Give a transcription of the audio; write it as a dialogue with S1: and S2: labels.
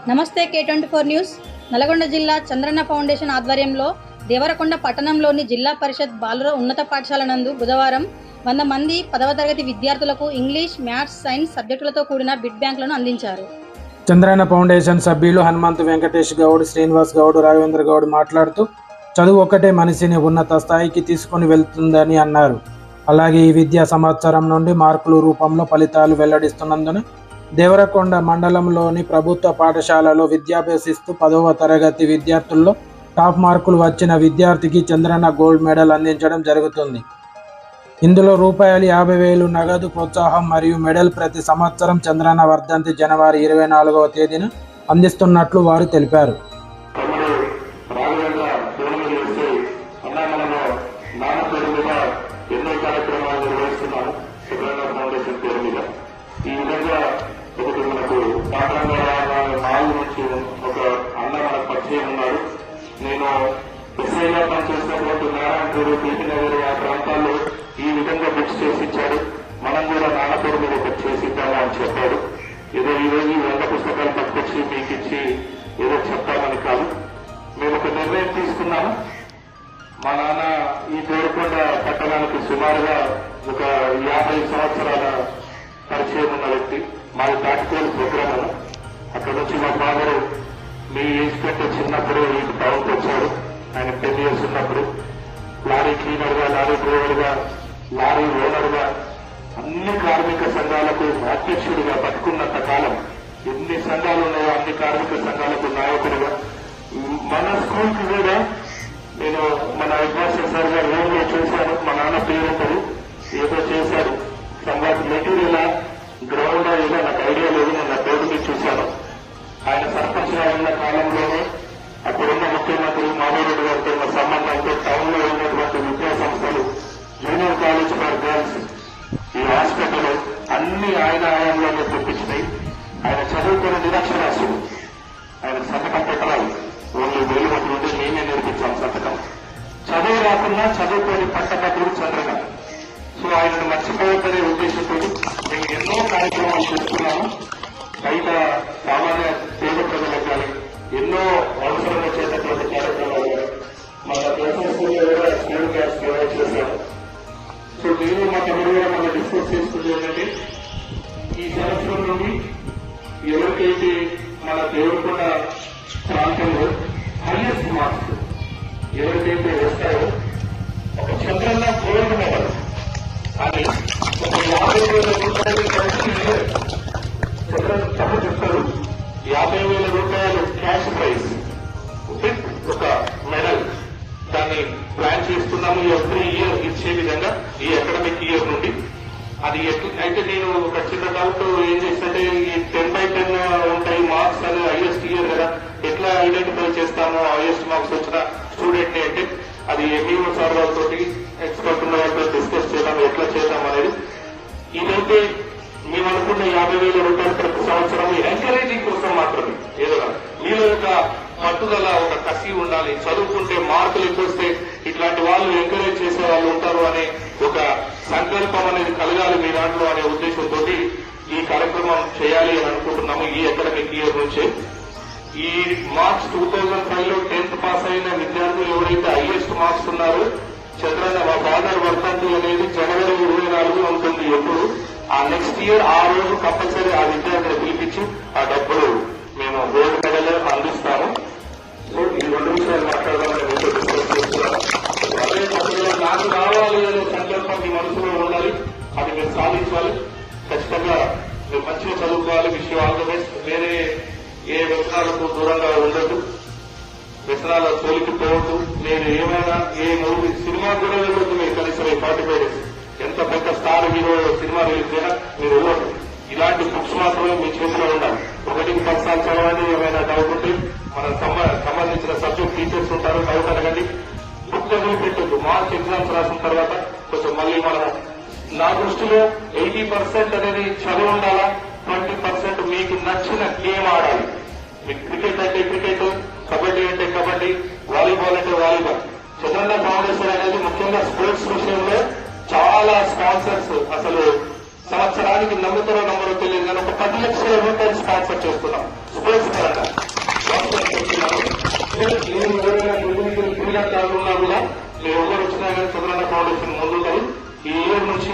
S1: నమస్తే K24 news. Nalgonda జిల్లా Chandranna foundation ఆధ్వర్యంలో దేవరకొండ పట్టణంలోని జిల్లా పరిషత్ బాలుర ఉన్నత పాఠశాల నందు బుధవారం 100 మంది 10వ తరగతి విద్యార్థులకు ఇంగ్లీష్, మ్యాథ్స్, సైన్స్ సబ్జెక్టులతో కూడిన బిడ్ బ్యాంకులను అందించారు.
S2: చంద్రన్న ఫౌండేషన్ సభ్యులు హనుమంతు వెంకటేష్ గౌడ్, శ్రీనివాస్ గౌడ్, రాఘవేంద్ర గౌడ్ మాట్లాడుతూ చదువు ఒక్కటే మనిషిని ఉన్నత స్థాయికి తీసుకొని వెళ్తుందని అన్నారు. అలాగే ఈ విద్యా సంవత్సరం నుండి మార్కుల రూపంలో ఫలితాలు వెల్లడిస్తున్నందున దేవరకొండ మండలంలోని ప్రభుత్వ పాఠశాలలో విద్యాభ్యసిస్తూ 10వ తరగతి విద్యార్థుల్లో టాప్ మార్కులు వచ్చిన విద్యార్థికి చంద్రన్న గోల్డ్ మెడల్ అందించడం జరుగుతుంది. ఇందులో ₹50,000 నగదు ప్రోత్సాహం మరియు మెడల్ ప్రతి సంవత్సరం చంద్రన్న వర్ధంతి జనవరి 24వ తేదీన అందిస్తున్నట్లు వారు తెలిపారు.
S3: ఎన్నో కార్యక్రమాలు నిర్వహిస్తున్నాము చంద్రన్న ఫౌండేషన్ పేరు మీద. ఈ విధంగా ఒకటి మనకు నాలుగు నుంచి ఒక అన్న మనకు పరిచయం ఉన్నారు. నేను ఎస్ఐగా పనిచేసినటువంటి నారాయణపూర్, పీపీనగర్ ఆ ప్రాంతాల్లో ఈ విధంగా బుక్స్ చేసి ఇచ్చాడు. మనం కూడా నాన్న పేరు మీద ఒకటి చేసి ఇద్దాము అని చెప్పాడు. ఏదో ఈరోజు 100 పుస్తకాలు పట్టుకొచ్చి మీకు ఇచ్చి ఏదో చెప్తామని కాదు, మేము ఒక నిర్ణయం తీసుకున్నాము. మా నాన్న ఈ దేవరకొండ పట్టణానికి సుమారుగా ఒక 50 సంవత్సరాల పరిచయం ఉన్న వ్యక్తి. మాది తాటికోలు ప్రోగ్రామ్. అక్కడ నుంచి మా ఫాదరు మీ ఏజ్ కంటే చిన్నప్పుడు ఈ టౌన్కి వచ్చాడు. ఆయన 10 years ఉన్నప్పుడు లారీ క్లీనర్గా, లారీ డ్రైవర్గా, లారీ ఓనర్గా అన్ని కార్మిక సంఘాలకు అధ్యక్షుడిగా పట్టుకున్నంత కాలం ఎన్ని సంఘాలు ఉన్నాయో అన్ని కార్మిక సంఘాలకు నాయకుడిగా మన స్కూల్కి కూడా నేను మన అడ్వాన్సర్ సార్ గారు రూమ్లో చూశాను. మా నాన్న పేరు ఉంటుంది, ఏదో చేశాడు. సంఘానికి మెటీరియల్ గ్రౌండ్ ఏదో నాకు ఐడియా లేదు. నేను నా బోర్డు మీద చూశాను. ఆయన సర్పంచ్గా ఉన్న కాలంలోనే అప్పుడున్న ముఖ్యమంత్రి మాధవరెడ్డి గారితో ఉన్న సంబంధంతో టౌన్ లో ఉన్నటువంటి విద్యా సంస్థలు, జూనియర్ కాలేజ్ ఫర్ గర్ల్స్, ఈ హాస్పిటల్ అన్ని ఆయన ఆయంలోనే తెప్పించినాయి. ఆయన చదువుకునే నిరక్షరాస్యుడు. ఆయన సంతకం పెట్టరాదు, ఓన్లీ వేలుమతి ఉంటే మేమే నేర్పించాం సంతకం. చదువు రాకుండా చదువుకొని పట్టభద్రుడు చంద్రన్న. సో ఆయనను మర్చిపోవద్దనే ఉద్దేశంతో మేము ఎన్నో కార్యక్రమాలు చేస్తున్నాము. బయట సామాన్య పేద ప్రజలకు కానీ ఎన్నో అవసరంగా చేసేటువంటి కార్యక్రమాలు మన దేశంలో కూడా స్కూల్ గ్యాస్ ప్రొవైడ్ చేశాము. సో నేను మా తమ్ముడు కూడా మనం డిస్కస్ చేసుకుంటే ఏంటంటే ఈ సంవత్సరం నుండి ఎవరికైతే మన దేవరకొండ ప్రాంతంలో హైయెస్ట్ మార్క్స్ ఎవరికైతే వస్తాయో ఒక చంద్రన్న గోల్డ్ మెడల్ అని ఒక ₹50,000 చంద్రన్న తప్పు చెప్తారు. ₹50,000 క్యాష్ ప్రైజ్ ఒక మెడల్ దాన్ని ప్లాన్ చేస్తున్నాము ఎవ్రీ ఇయర్ ఇచ్చే విధంగా ఈ అకాడమిక్ ఇయర్ నుండి. అది అయితే నేను ఒక చిన్న డౌట్ ఏం చేస్తుంటే ఈ 10/10 ఉంటాయి మార్క్స్ అని హైయెస్ట్ ఇయర్ కదా, ఎట్లా ఐడెంటిఫై చేస్తామో హైయెస్ట్ మార్క్స్ వచ్చిన స్టూడెంట్ ని అంటే అది ఎంఈఓ సార్ వాళ్ళతో ఎక్స్పర్ట్ ఉన్న వాళ్ళతో డిస్కస్ చేద్దాం ఎట్లా చేద్దాం అనేది. ఇదైతే మేము అనుకున్న ₹50,000 ప్రతి సంవత్సరం ఎంకరేజింగ్ కోసం మాత్రమే. ఏదో మీలో ఒక పట్టుదల, ఒక కసి ఉండాలి. చదువుకుంటే మార్కులు ఎక్కువ వస్తే ఇట్లాంటి వాళ్ళు ఎంకరేజ్ చేసే వాళ్ళు ఉంటారు అనే ఒక సంకల్పం అనేది కలగాలి మీ దాంట్లో అనే ఉద్దేశంతో ఈ కార్యక్రమం చేయాలి అని అనుకుంటున్నాము. ఈ అకాడమిక్ ఇయర్ నుంచే ఈ మార్క్స్ 2005లో 10th పాస్ అయిన విద్యార్థులు ఎవరైతే హైయెస్ట్ మార్క్స్ ఉన్నారో చంద్రన్న మా ఫాదర్ వర్ధంతి అనేది జనవరి 24 ఉంటుంది. ఎప్పుడు ఆ నెక్స్ట్ ఇయర్ ఆ రోజు కంపల్సరీ ఆ విద్యార్థిని పిలిపించి ఆ డబ్బులు మేము గోల్డ్ మెడల్ అందిస్తాము. సో ఈ 2 విషయాలు మాట్లాడదామని డిస్కస్ చేస్తున్నాము. అదే పద్ధతిలో నాకు కావాలి అనే సంకల్పం మీ మనసులో ఉండాలి, అది మీరు సాధించాలి. ఖచ్చితంగా మీరు మంచిగా చదువుకోవాలి. Wish you all the best. వేరే ఏ వ్యసనాలకు దూరంగా ఉండదు, వ్యసనాల తోలికి పోవద్దు. నేను ఏమైనా ఏ మూవీ సినిమా కూడా వెళ్ళొద్దు. మీరు కనీసం 45 days ఎంత పెద్ద స్టార్ హీరో సినిమా రిలీజ్ అయినా మీరు ఇవ్వద్దు. ఇలాంటి బుక్స్ మాత్రమే మీ చేతిలో ఉండాలి. 1కి 10 సార్లు చదవండి. ఏమైనా డౌట్ ఉంటే మనకు సంబంధించిన సబ్జెక్ట్ టీచర్స్ ఉంటారు, డౌట్ అడగండి. బుక్ వదిలిపెట్టద్దు. మార్చ్ ఎగ్జామ్స్ రాసిన తర్వాత కొంచెం మళ్ళీ మనం నా దృష్టిలో 80% అనేది చదువు ఉండాలా, 20% మీకు నచ్చిన గేమ్ ఆడాలి. మీకు క్రికెట్ అంటే క్రికెట్, కబడ్డీ అంటే కబడ్డీ, వాలీబాల్ అంటే వాలీబాల్. చంద్రన్న ఫౌండేషన్ అనేది ముఖ్యంగా స్పోర్ట్స్ విషయంలో చాలా స్పాన్సర్స్, అసలు సంవత్సరానికి నమ్ముతారో నమ్మరో తెలియదు కానీ ఒక 10 లక్షల రూపాయలు స్పాన్సర్ చేస్తున్నాం స్పోర్ట్స్ పరంగా. కాకుండా కూడా మీరు ఎవరు వచ్చినా కానీ చంద్రన్న ఫౌండేషన్ ముందుంటారు. ఈ ఇయర్ నుంచి